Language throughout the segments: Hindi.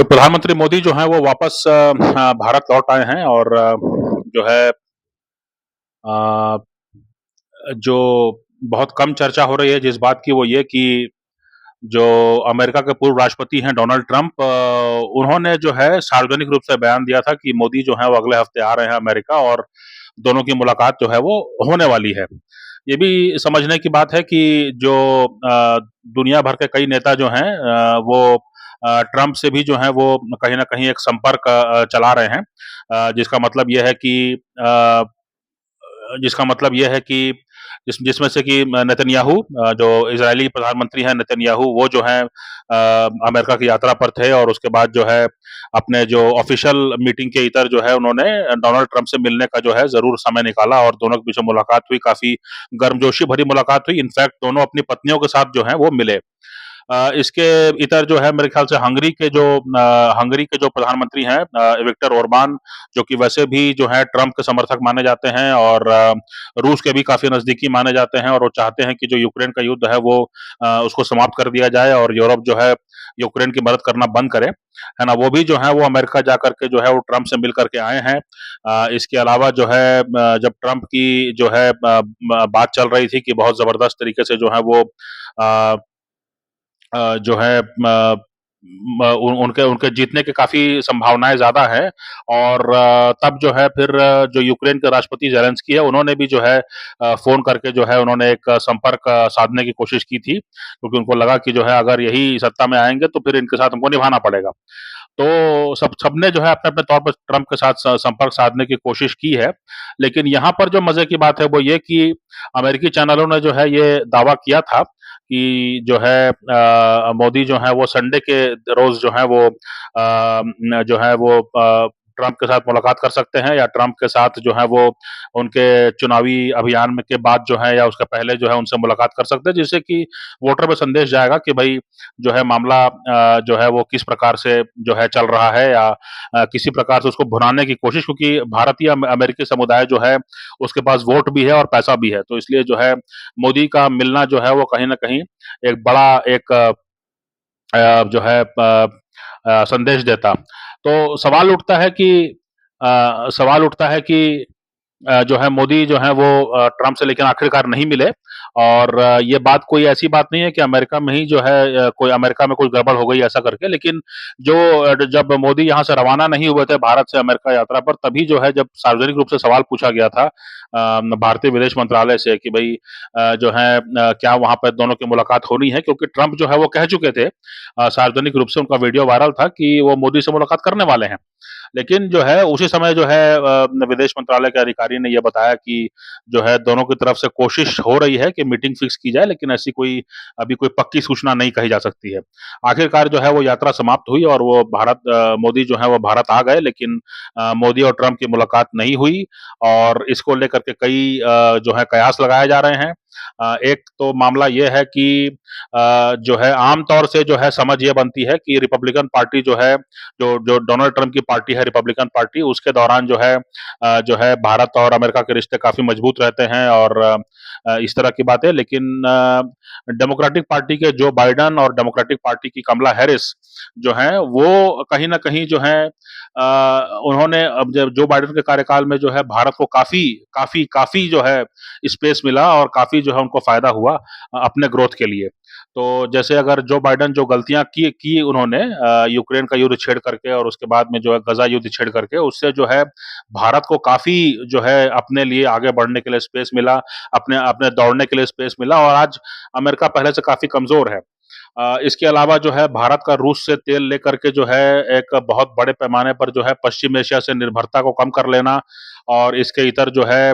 तो प्रधानमंत्री मोदी जो हैं वो वापस भारत लौट आए हैं और जो है अ, जो बहुत कम चर्चा हो रही है जिस बात की वो ये कि जो अमेरिका के पूर्व राष्ट्रपति हैं डोनाल्ड ट्रंप उन्होंने जो है सार्वजनिक रूप से बयान दिया था कि मोदी जो है वो अगले हफ्ते आ रहे हैं अमेरिका और दोनों की मुलाकात जो है वो होने वाली है। ये भी समझने की बात है कि जो दुनिया भर के कई नेता जो हैं वो ट्रंप से भी जो है वो कहीं न कहीं एक संपर्क चला रहे हैं। जिसका मतलब ये है कि अ, जिसका मतलब ये है कि जिसमें से कि नेतन्याहू जो इजरायली प्रधानमंत्री हैं नेतन्याहू वो जो है अमेरिका की यात्रा पर थे और उसके बाद जो है अपने जो ऑफिशियल मीटिंग के इतर जो है उन्होंने डोनाल्ड ट्रंप से मिलने का जो है जरूर समय निकाला और दोनों के बीच में मुलाकात हुई, काफी गर्मजोशी भरी मुलाकात हुई। इनफैक्ट दोनों अपनी पत्नियों के साथ जो है वो मिले। इसके इतर जो है मेरे ख्याल से हंगरी के जो प्रधानमंत्री हैं विक्टर ओरबान, जो कि वैसे भी जो है ट्रंप के समर्थक माने जाते हैं और रूस के भी काफी नजदीकी माने जाते हैं और वो चाहते हैं कि जो यूक्रेन का युद्ध है वो उसको समाप्त कर दिया जाए और यूरोप जो है यूक्रेन की मदद करना बंद करे, है ना? वो भी जो है वो अमेरिका जा करके जो है वो ट्रंप से मिल करके आए हैं। इसके अलावा जो है जब ट्रंप की जो है बात चल रही थी कि बहुत जबरदस्त तरीके से जो है वो अ, जो है उनके उनके जीतने की काफी संभावनाएं ज्यादा है और तब जो है फिर जो यूक्रेन के राष्ट्रपति जेलेंस्की है उन्होंने भी जो है फोन करके जो है उन्होंने एक संपर्क साधने की कोशिश की थी क्योंकि उनको लगा कि जो है अगर यही सत्ता में आएंगे तो फिर इनके साथ हमको निभाना पड़ेगा। तो सबने जो है अपने-अपने तौर पर ट्रंप के साथ संपर्क साधने की कोशिश की है। लेकिन यहाँ पर जो मज़े की बात है वो ये कि अमेरिकी चैनलों ने जो है ये दावा किया था कि जो है मोदी जो है वो संडे के रोज़ जो है वो जो है वो ट्रंप के साथ मुलाकात कर सकते हैं या ट्रंप के साथ जो है वो उनके चुनावी अभियान में के बाद जो है या उसके पहले जो है उनसे मुलाकात कर सकते हैं, जिससे कि वोटर में संदेश जाएगा कि भई जो है मामला जो है वो किस प्रकार से जो है चल रहा है या किसी प्रकार से उसको भुनाने की कोशिश, क्योंकि भारतीय अमेरिकी समुदाय जो है उसके पास वोट भी है और पैसा भी है। तो इसलिए जो है मोदी का मिलना जो है वो कहीं न कहीं एक बड़ा एक जो है संदेश देता। तो सवाल उठता है कि जो है मोदी जो है वो ट्रंप से लेकिन आखिरकार नहीं मिले और ये बात कोई ऐसी बात नहीं है कि अमेरिका में ही जो है कोई अमेरिका में कोई गड़बड़ हो गई ऐसा करके, लेकिन जो जब मोदी यहाँ से रवाना नहीं हुए थे भारत से अमेरिका यात्रा पर तभी जो है जब सार्वजनिक रूप से सवाल पूछा गया था भारतीय विदेश मंत्रालय से कि भाई जो है क्या वहां पर दोनों की मुलाकात होनी है, क्योंकि ट्रंप जो है वो कह चुके थे सार्वजनिक रूप से उनका वीडियो वायरल था कि वो मोदी से मुलाकात करने वाले हैं। लेकिन जो है उसी समय जो है विदेश मंत्रालय के अधिकारी ने ये बताया कि जो है दोनों की तरफ से कोशिश हो रही है कि मीटिंग फिक्स की जाए, लेकिन ऐसी कोई अभी कोई पक्की सूचना नहीं कही जा सकती है। आखिरकार जो है वो यात्रा समाप्त हुई और वो मोदी जो है वो भारत आ गए, लेकिन मोदी और ट्रंप की मुलाकात नहीं हुई और इसको लेकर के कई जो है कयास लगाए जा रहे हैं। एक तो मामला ये है कि जो है आम तौर से जो है समझ ये बनती है कि रिपब्लिकन पार्टी जो है जो जो डोनाल्ड ट्रंप की पार्टी है रिपब्लिकन पार्टी, उसके दौरान जो है भारत और अमेरिका के रिश्ते काफी मजबूत रहते हैं और इस तरह की बातें। लेकिन डेमोक्रेटिक पार्टी के जो बाइडन और डेमोक्रेटिक पार्टी की कमला हैरिस जो है वो कहीं ना कहीं जो है उन्होंने अब जब जो बाइडन के कार्यकाल में जो है भारत को काफी काफी काफी जो है स्पेस मिला और काफी जो है उनको फायदा हुआ अपने ग्रोथ के लिए। तो जैसे अगर जो बाइडन जो गलतियां की उन्होंने यूक्रेन का युद्ध छेड़ करके और उसके बाद में जो है गजा युद्ध छेड़ करके, उससे जो है भारत को काफी जो है अपने लिए आगे बढ़ने के लिए स्पेस मिला, अपने अपने दौड़ने के लिए स्पेस मिला और आज अमेरिका पहले से काफी कमजोर है। इसके अलावा जो है भारत का रूस से तेल लेकर के जो है एक बहुत बड़े पैमाने पर जो है पश्चिम एशिया से निर्भरता को कम कर लेना और इसके इतर जो है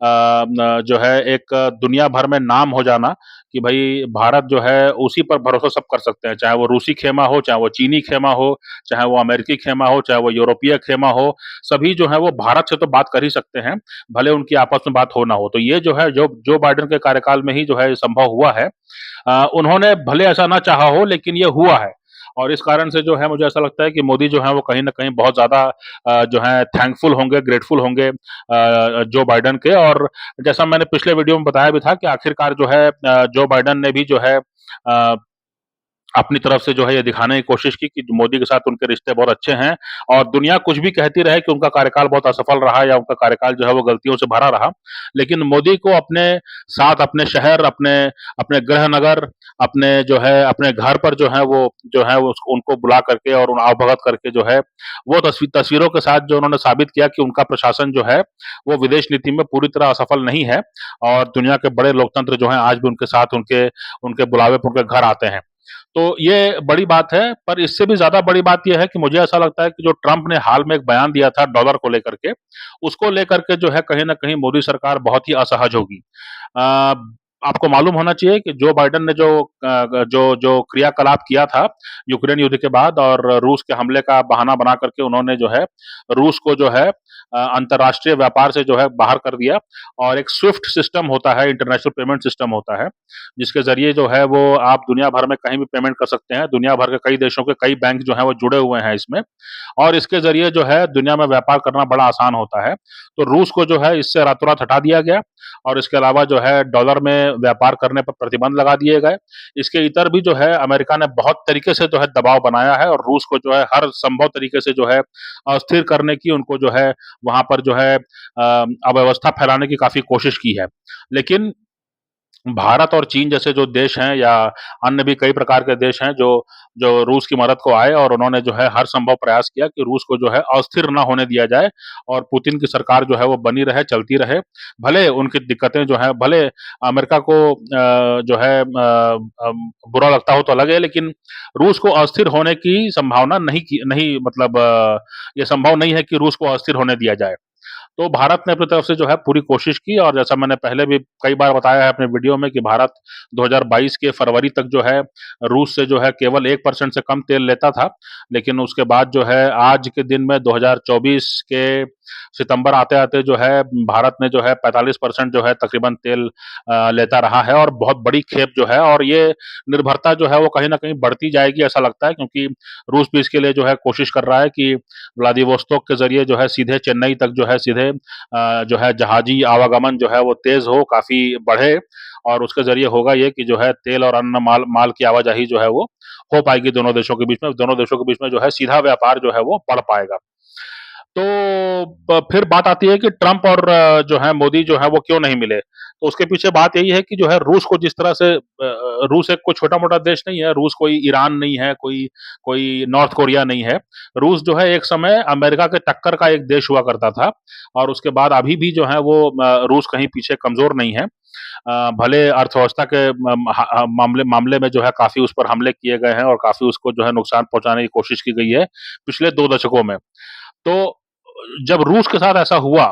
जो है एक दुनिया भर में नाम हो जाना कि भाई भारत जो है उसी पर भरोसा सब कर सकते हैं, चाहे वो रूसी खेमा हो, चाहे वो चीनी खेमा हो, चाहे वो अमेरिकी खेमा हो, चाहे वो यूरोपीय खेमा हो, सभी जो है वो भारत से तो बात कर ही सकते हैं, भले उनकी आपस में बात हो ना हो। तो ये जो है जो बाइडेन के कार्यकाल में ही जो है संभव हुआ है। उन्होंने भले ऐसा ना चाहा हो लेकिन ये हुआ है और इस कारण से जो है मुझे ऐसा लगता है कि मोदी जो है वो कहीं न कहीं बहुत ज़्यादा जो है थैंकफुल होंगे, ग्रेटफुल होंगे जो बाइडेन के। और जैसा मैंने पिछले वीडियो में बताया भी था कि आखिरकार जो है जो बाइडेन ने भी जो है अपनी तरफ से जो है ये दिखाने की कोशिश की कि मोदी के साथ उनके रिश्ते बहुत अच्छे हैं और दुनिया कुछ भी कहती रहे कि उनका कार्यकाल बहुत असफल रहा या उनका कार्यकाल जो है वो गलतियों से भरा रहा। लेकिन मोदी को अपने साथ अपने शहर, अपने अपने गृहनगर, अपने जो है अपने घर पर जो है वो उनको बुला करके और उन आवभगत करके जो है वो तस्वीरों के साथ जो उन्होंने साबित किया कि उनका प्रशासन जो है वो विदेश नीति में पूरी तरह असफल नहीं है और दुनिया के बड़े लोकतंत्र जो हैं आज भी उनके साथ उनके उनके बुलावे पर उनके घर आते हैं। तो ये बड़ी बात है, पर इससे भी ज़्यादा बड़ी बात ये है कि मुझे ऐसा लगता है कि जो ट्रंप ने हाल में एक बयान दिया था डॉलर को लेकर के, उसको लेकर के जो है कहीं न कहीं मोदी सरकार बहुत ही असहज होगी। अ, आपको मालूम होना चाहिए कि जो बाइडेन ने जो क्रियाकलाप किया था यूक्रेन युद्ध के बाद और रूस के हमले का बहाना बना करके उन्होंने जो है रूस को जो है अंतर्राष्ट्रीय व्यापार से जो है बाहर कर दिया और एक स्विफ्ट सिस्टम होता है, इंटरनेशनल पेमेंट सिस्टम होता है, जिसके ज़रिए जो है वो आप दुनिया भर में कहीं भी पेमेंट कर सकते हैं। दुनिया भर के कई देशों के कई बैंक जो हैं वो जुड़े हुए हैं इसमें और इसके ज़रिए जो है दुनिया में व्यापार करना बड़ा आसान होता है। तो रूस को जो है इससे रातों-रात हटा दिया गया और इसके अलावा जो है डॉलर में व्यापार करने पर प्रतिबंध लगा दिए गए। इसके इतर भी जो है अमेरिका ने बहुत तरीके से जो है दबाव बनाया है और रूस को जो है हर संभव तरीके से जो है अस्थिर करने की उनको जो है वहाँ पर जो है अव्यवस्था फैलाने की काफ़ी कोशिश की है। लेकिन भारत और चीन जैसे जो देश हैं या अन्य भी कई प्रकार के देश हैं जो जो रूस की मदद को आए और उन्होंने जो है हर संभव प्रयास किया कि रूस को जो है अस्थिर ना होने दिया जाए और पुतिन की सरकार जो है वो बनी रहे, चलती रहे। भले उनकी दिक्कतें जो हैं भले अमेरिका को जो है बुरा लगता हो तो अलग है लेकिन रूस को अस्थिर होने की संभावना नहीं मतलब ये संभव नहीं है कि रूस को अस्थिर होने दिया जाए। तो भारत ने अपनी तरफ से जो है पूरी कोशिश की और जैसा मैंने पहले भी कई बार बताया है अपने वीडियो में कि भारत 2022 के फरवरी तक जो है रूस से जो है केवल 1% से कम तेल लेता था। लेकिन उसके बाद जो है आज के दिन में 2024 के सितंबर आते-आते जो है भारत ने जो है 45% जो है तकरीबन तेल लेता रहा है और बहुत बड़ी खेप जो है और ये निर्भरता जो है वो कहीं न कहीं बढ़ती जाएगी ऐसा लगता है क्योंकि रूस भी इसके लिए जो है कोशिश कर रहा है कि व्लादिवोस्तोक के ज़रिए जो है सीधे चेन्नई तक जो है सीधे जो है जहाजी आवागमन जो है वो तेज़ हो, काफ़ी बढ़े और उसके ज़रिए होगा ये कि जो है तेल और अन्य माल माल की आवाजाही जो है वो हो पाएगी दोनों देशों के बीच में। दोनों देशों के बीच में जो है सीधा व्यापार जो है वो बढ़ पाएगा। तो फिर बात आती है कि ट्रंप और जो है मोदी जो है वो क्यों नहीं मिले? तो उसके पीछे बात यही है कि जो है रूस को जिस तरह से रूस एक कोई छोटा-मोटा देश नहीं है, रूस कोई ईरान नहीं है, कोई कोई नॉर्थ कोरिया नहीं है। रूस जो है एक समय अमेरिका के टक्कर का एक देश हुआ करता था और उसके बाद अभी भी जो है वो रूस कहीं पीछे कमज़ोर नहीं है। भले अर्थव्यवस्था के मामले मामले में जो है काफ़ी उस पर हमले किए गए हैं और काफ़ी उसको जो है नुकसान पहुँचाने की कोशिश की गई है, पिछले 2 दशकों में। तो जब रूस के साथ ऐसा हुआ,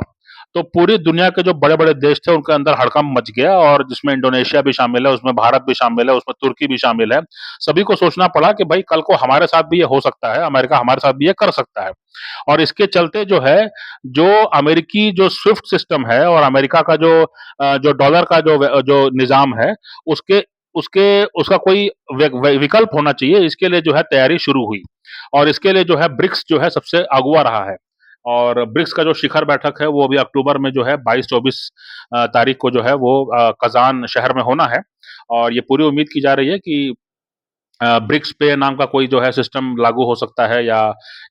तो पूरी दुनिया के जो बड़े-बड़े देश थे उनके अंदर हड़कंप मच गया और जिसमें इंडोनेशिया भी शामिल है, उसमें भारत भी शामिल है, उसमें तुर्की भी शामिल है। सभी को सोचना पड़ा कि भई कल को हमारे साथ भी ये हो सकता है, अमेरिका हमारे साथ भी ये कर सकता है। और इसके चलते जो है, जो अमेरिकी जो स्विफ्ट सिस्टम है और अमेरिका का जो डॉलर का जो निज़ाम है, उसके उसके उसका कोई विकल्प होना चाहिए, इसके लिए जो है तैयारी शुरू हुई। और इसके लिए जो है ब्रिक्स जो है सबसे अगुआ रहा है। और ब्रिक्स का जो शिखर बैठक है वो अभी अक्टूबर में जो है 22-24 तारीख को जो है वो कज़ान शहर में होना है और ये पूरी उम्मीद की जा रही है कि ब्रिक्स पे नाम का कोई जो है सिस्टम लागू हो सकता है या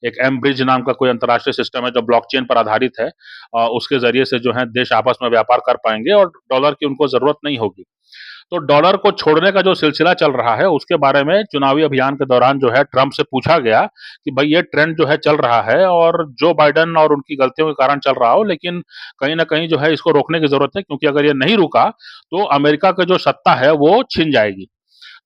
एक एम ब्रिज नाम का कोई अंतर्राष्ट्रीय सिस्टम है जो ब्लॉकचेन पर आधारित है। उसके ज़रिए से जो है देश आपस में व्यापार कर पाएँगे और डॉलर की उनको ज़रूरत नहीं होगी। तो डॉलर को छोड़ने का जो सिलसिला चल रहा है, उसके बारे में चुनावी अभियान के दौरान जो है ट्रंप से पूछा गया कि भई ये ट्रेंड जो है चल रहा है और जो बाइडेन और उनकी गलतियों के कारण चल रहा हो, लेकिन कहीं न कहीं जो है इसको रोकने की ज़रूरत है क्योंकि अगर ये नहीं रुका, तो अमेरिका की जो सत्ता है वो छिन जाएगी।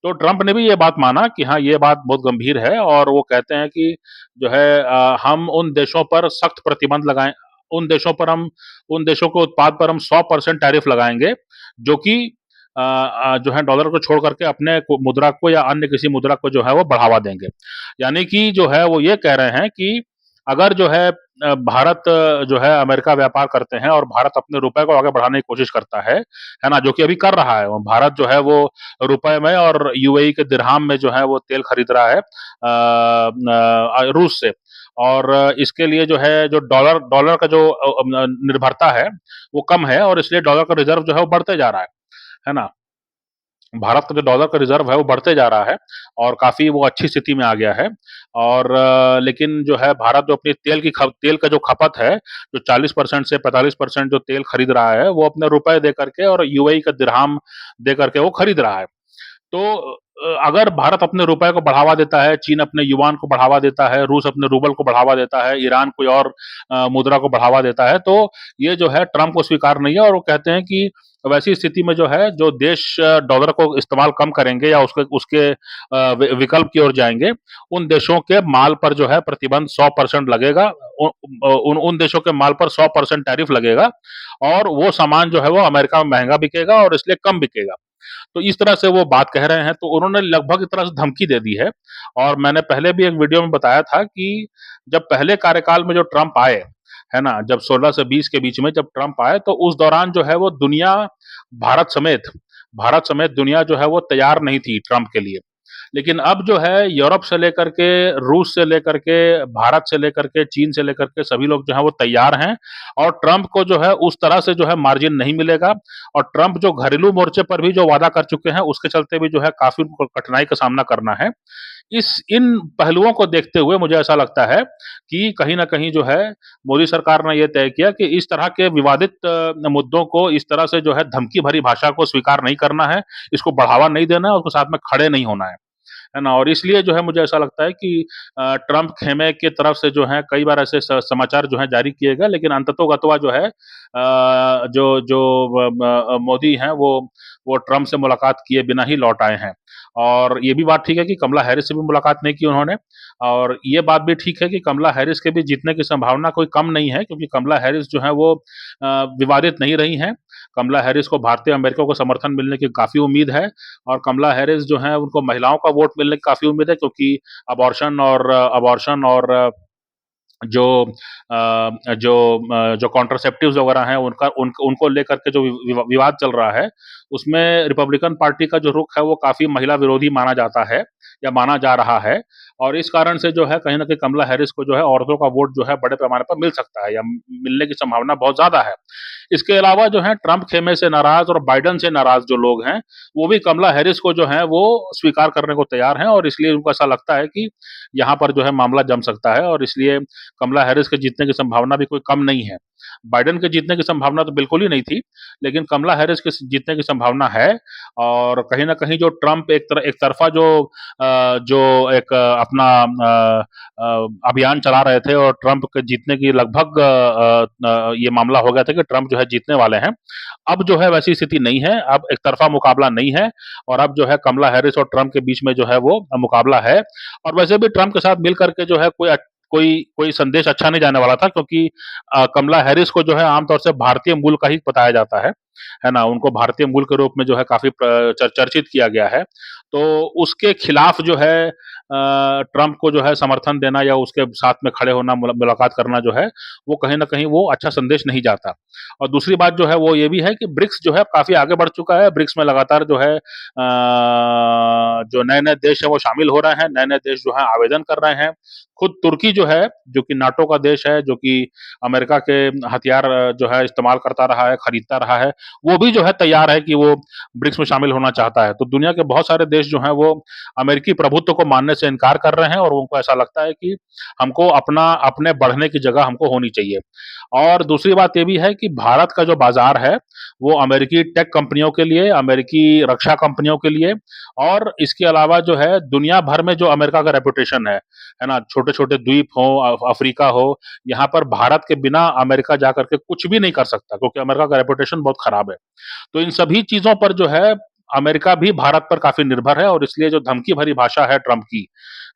तो ट्रंप ने भी ये बात माना कि हाँ, ये बात बहुत गंभीर है और वो कहते हैं कि जो है हम उन देशों पर सख्त प्रतिबंध लगाएँ उन देशों पर हम उन देशों के उत्पाद पर हम 100% टैरिफ लगाएँगे, जो कि जो है डॉलर को छोड़ करके अपने को मुद्रा को या अन्य किसी मुद्रा को जो है वो बढ़ावा देंगे। यानी कि जो है वो ये कह रहे हैं कि अगर जो है भारत जो है अमेरिका व्यापार करते हैं और भारत अपने रुपए को आगे बढ़ाने की कोशिश करता है ना? जो कि अभी कर रहा है। भारत जो है वो रुपए में और यूएई के दिरहाम में जो है वो तेल खरीद रहा है रूस से और इसके लिए जो है जो डॉलर डॉलर का जो निर्भरता है, वो कम है और इसलिए डॉलर का रिज़र्व जो है वो बढ़ते जा रहा है ना? भारत का जो डॉलर का रिज़र्व है वो बढ़ते जा रहा है और काफ़ी वो अच्छी स्थिति में आ गया है और लेकिन जो है भारत जो अपनी तेल का जो खपत है, जो 40% से 45% जो तेल खरीद रहा है, वो अपने रुपए दे करके और यूएई का दिरहम दे करके वो खरीद रहा है। तो अगर भारत अपने रुपए को बढ़ावा देता है, चीन अपने युआन को बढ़ावा देता है, रूस अपने रूबल को बढ़ावा देता है, ईरान कोई और मुद्रा को बढ़ावा देता है, तो ये जो है ट्रंप को स्वीकार नहीं है और वो कहते हैं कि वैसी स्थिति में जो है, जो देश डॉलर को इस्तेमाल कम करेंगे या उसके उसके विकल्प की ओर जाएंगे, उन देशों के माल पर जो है प्रतिबंध 100% लगेगा। उन उन देशों के माल पर 100% टैरिफ लगेगा और वो सामान जो है वो अमेरिका में महंगा बिकेगा और इसलिए कम बिकेगा। तो इस तरह से वो बात कह रहे हैं, तो उन्होंने लगभग एक तरह से धमकी दे दी है और मैंने पहले भी एक वीडियो में बताया था कि जब पहले कार्यकाल में जो ट्रंप आए, है ना? जब 16 से 20 के बीच में जब ट्रंप आए, तो उस दौरान जो है वो दुनिया भारत समेत भारत समेत दुनिया जो है वो तैयार नहीं थी ट्रंप के लिए। लेकिन अब जो है यूरोप से लेकर के, रूस से लेकर के, भारत से लेकर के, चीन से लेकर के सभी लोग जो हैं वो तैयार हैं और ट्रंप को जो है उस तरह से जो है मार्जिन नहीं मिलेगा और ट्रंप जो घरेलू मोर्चे पर भी जो वादा कर चुके हैं उसके चलते भी जो है काफ़ी उनको कठिनाई का सामना करना है। इस इन पहलुओं को देखते हुए मुझे ऐसा लगता है कि कहीं न कहीं जो है मोदी सरकार ने ये तय किया कि इस तरह के विवादित मुद्दों को इस तरह से जो है धमकी भरी भाषा को स्वीकार नहीं करना है, इसको बढ़ावा नहीं देना है और उसके साथ में खड़े नहीं होना है ना? और इसलिए जो है मुझे ऐसा लगता है कि ट्रंप खेमे की तरफ से जो है कई बार ऐसे समाचार जो है जारी किए गए लेकिन अंततोगत्वा जो है जो जो मोदी हैं वो ट्रंप से मुलाकात किए बिना ही लौट आए हैं। और ये भी बात ठीक है कि कमला हैरिस से भी मुलाकात नहीं की उन्होंने और ये बात भी ठीक है कि कमला हैरिस के भी जीतने की संभावना कोई कम नहीं है क्योंकि कमला हैरिस जो है वो विवादित नहीं रही हैं। कमला हैरिस को भारतीय अमेरिकियों को समर्थन मिलने की काफ़ी उम्मीद है और कमला हैरिस जो है उनको महिलाओं का वोट मिलने की काफ़ी उम्मीद है क्योंकि अबॉर्शन और जो जो कॉन्ट्रासेप्टिव्स वगैरह हैं उनको लेकर के जो विवाद चल रहा है उसमें रिपब्लिकन पार्टी का जो रुख है वो काफ़ी महिला विरोधी माना जाता है या माना जा रहा है और इस कारण से जो है कहीं ना कहीं कमला हैरिस को जो है औरतों का वोट जो है बड़े पैमाने पर मिल सकता है या मिलने की संभावना बहुत ज़्यादा है। इसके अलावा जो है ट्रंप खेमे से नाराज और बाइडन से नाराज जो लोग हैं वो भी कमला हैरिस को जो है वो स्वीकार करने को तैयार हैं और इसलिए उनको ऐसा लगता है कि यहाँ पर जो है मामला जम सकता है और इसलिए कमला हैरिस के जीतने की संभावना भी कोई कम नहीं है। बाइडेन के जीतने की संभावना तो बिल्कुल ही नहीं थी, लेकिन कमला हैरिस के जीतने की संभावना है और कहीं न कहीं जो ट्रंप एक तरफ़ा जो एक अपना अभियान चला रहे थे और ट्रंप के जीतने की लगभग ये मामला हो गया था कि ट्रंप जो है जीतने वाले हैं। अब जो है वैसी स्थिति नहीं है, अब एक तरफ़ा मुकाबला नहीं है और अब जो है कमला हैरिस और ट्रंप के बीच में जो है वो मुकाबला है और वैसे भी ट्रंप के साथ मिल कर के जो है कोई कोई संदेश अच्छा नहीं जाने वाला था क्योंकि कमला हैरिस को जो है आमतौर से भारतीय मूल का ही बताया जाता है ना? उनको भारतीय मूल के रूप में जो है काफ़ी चर्चित किया गया है। तो उसके खिलाफ जो है ट्रंप को जो है समर्थन देना या उसके साथ में खड़े होना, मुलाकात करना जो है, वो कहीं न कहीं वो अच्छा संदेश नहीं जाता। और दूसरी बात जो है वो ये भी है कि ब्रिक्स जो है काफ़ी आगे बढ़ चुका है। ब्रिक्स में लगातार जो है जो नए-नए देश हैं वो शामिल हो रहे हैं, नए-नए देश जो हैं आवेदन कर रहे हैं। खुद तुर्की जो है, जो कि नाटो का देश है, जो कि अमेरिका के हथियार जो है इस्तेमाल करता रहा है, खरीदता रहा है, वो भी जो है तैयार है कि वो ब्रिक्स में शामिल होना चाहता है। तो दुनिया के बहुत सारे देश जो हैं वो अमेरिकी प्रभुत्व को मानने से इनकार कर रहे हैं और उनको ऐसा लगता है कि हमको अपने बढ़ने की जगह हमको होनी चाहिए। और दूसरी बात ये भी है कि भारत का जो बाज़ार है, वो अमेरिकी टेक कंपनियों के लिए, अमेरिकी रक्षा कंपनियों के लिए और इसके अलावा जो है दुनिया भर में जो अमेरिका का रेपुटेशन है ना? छोटे-छोटे द्वीप हों, अफ्रीका हो, यहाँ पर भारत के बिना अमेरिका जा कर के कुछ भी नहीं कर सकता क्योंकि अमेरिका का रेपुटेशन बहुत खराब है। तो इन सभी चीज़ों पर जो है अमेरिका भी भारत पर काफ़ी निर्भर है और इसलिए जो धमकी भरी भाषा है ट्रंप की,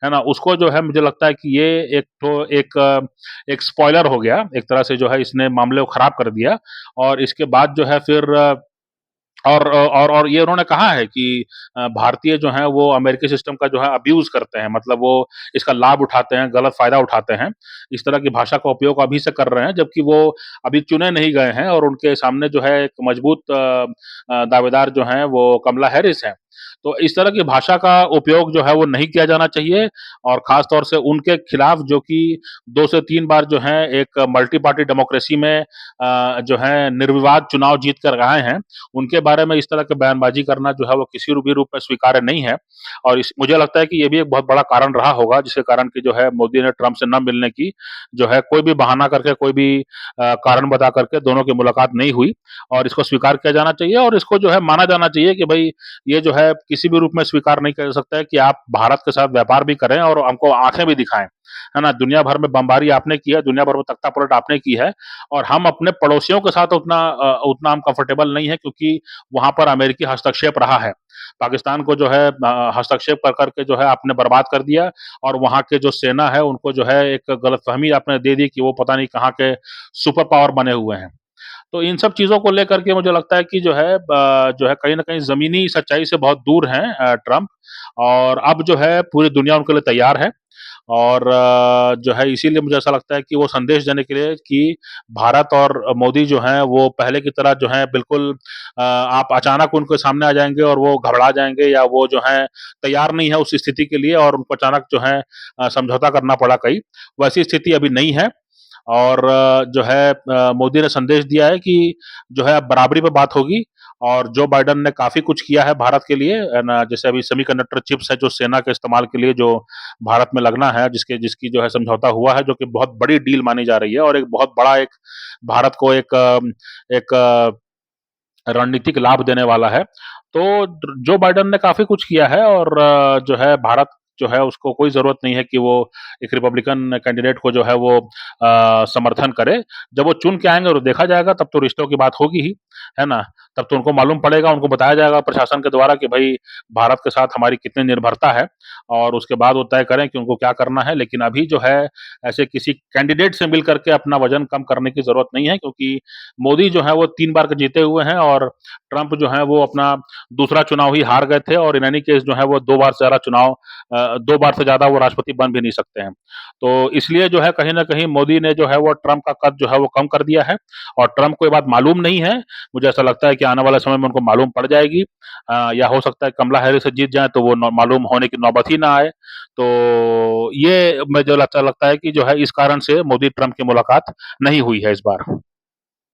है ना? उसको जो है मुझे लगता है कि ये एक स्पॉइलर हो गया, एक तरह से जो है इसने मामले को खराब कर दिया और इसके बाद जो है फिर और ये उन्होंने कहा है कि भारतीय जो हैं वो अमेरिकी सिस्टम का जो है अब्यूज़ करते हैं, मतलब वो इसका लाभ उठाते हैं, गलत फ़ायदा उठाते हैं। इस तरह की भाषा का उपयोग अभी से कर रहे हैं, जबकि वो अभी चुने नहीं गए हैं और उनके सामने जो है एक मजबूत दावेदार जो हैं वो कमला हैरिस हैं। तो इस तरह की भाषा का उपयोग जो है वो नहीं किया जाना चाहिए और ख़ास तौर से उनके खिलाफ जो कि 2 से 3 बार जो है एक मल्टी पार्टी डेमोक्रेसी में जो है निर्विवाद चुनाव जीत कर आए हैं, उनके बारे में इस तरह की बयानबाज़ी करना जो है वो किसी भी रूप में स्वीकार्य नहीं है और इस मुझे लगता है कि ये भी एक बहुत बड़ा कारण रहा होगा जिसके कारण कि जो है मोदी ने ट्रंप से ना मिलने की जो है कोई भी बहाना करके कोई भी कारण बता करके दोनों की मुलाकात नहीं हुई और इसको स्वीकार किया जाना चाहिए और इसको जो है माना जाना चाहिए कि भई ये जो है किसी भी रूप में स्वीकार नहीं किया जा सकता है कि आप भारत के साथ व्यापार भी करें और हमको आँखें भी दिखाएँ, है ना? दुनिया भर में बमबारी आपने की है, दुनिया भर में तख्तापलट आपने की है और हम अपने पड़ोसियों के साथ उतना हम कंफर्टेबल नहीं है क्योंकि वहाँ पर अमेरिकी हस्तक्षेप रहा है। पाकिस्तान को जो है हस्तक्षेप कर के जो है आपने बर्बाद कर दिया और वहाँ के जो सेना है उनको जो है एक गलतफ़हमी आपने दे दी कि वो पता नहीं कहाँ के सुपर पावर बने हुए हैं। तो इन सब चीज़ों को लेकर के मुझे लगता है कि जो है कहीं न कहीं ज़मीनी सच्चाई से बहुत दूर हैं ट्रम्प और अब जो है पूरी दुनिया उनके लिए तैयार है और जो है इसीलिए मुझे ऐसा लगता है कि वो संदेश देने के लिए कि भारत और मोदी जो हैं वो पहले की तरह जो है बिल्कुल आप अचानक उनके सामने आ जाएँगे और वो घबरा जाएँगे या वो जो है तैयार नहीं है उस स्थिति के लिए और उनको अचानक जो है समझौता करना पड़ा कहीं, वैसी स्थिति अभी नहीं है। और जो है मोदी ने संदेश दिया है कि जो है अब बराबरी पे बात होगी और जो बाइडेन ने काफ़ी कुछ किया है भारत के लिए है ना, जैसे अभी सेमीकंडक्टर चिप्स है जो सेना के इस्तेमाल के लिए जो भारत में लगना है जिसकी जो है समझौता हुआ है जो कि बहुत बड़ी डील मानी जा रही है और एक बहुत बड़ा एक भारत को एक रणनीतिक लाभ देने वाला है। तो जो बाइडेन ने काफ़ी कुछ किया है और जो है भारत जो है उसको कोई ज़रूरत नहीं है कि वो एक रिपब्लिकन कैंडिडेट को जो है वो समर्थन करे। जब वो चुन के आएँगे और देखा जाएगा तब तो रिश्तों की बात होगी ही, है ना? तब तो उनको मालूम पड़ेगा, उनको बताया जाएगा प्रशासन के द्वारा कि भई भारत के साथ हमारी कितनी निर्भरता है और उसके बाद वो तय करें कि उनको क्या करना है। लेकिन अभी जो है ऐसे किसी कैंडिडेट से मिल कर के अपना वज़न कम करने की ज़रूरत नहीं है क्योंकि मोदी जो है वो 3 बार के जीते हुए हैं और ट्रंप जो है वो अपना दूसरा चुनाव ही हार गए थे और इन एनी केस जो है वो 2 बार से ज़्यादा 2 बार से ज़्यादा वो राष्ट्रपति बन भी नहीं सकते हैं। तो इसलिए जो है कहीं न कहीं मोदी ने जो है वो ट्रंप का कद जो है वो कम कर दिया है और ट्रंप को ये बात मालूम नहीं है। मुझे ऐसा लगता है कि आने वाले समय में उनको मालूम पड़ जाएगी या हो सकता है कमला हैरिस से जीत जाएँ तो वो न मालूम होने की नौबत ही ना आए। तो ये मुझे लगता लगता है कि जो है इस कारण से मोदी-ट्रंप की मुलाकात नहीं हुई है इस बार।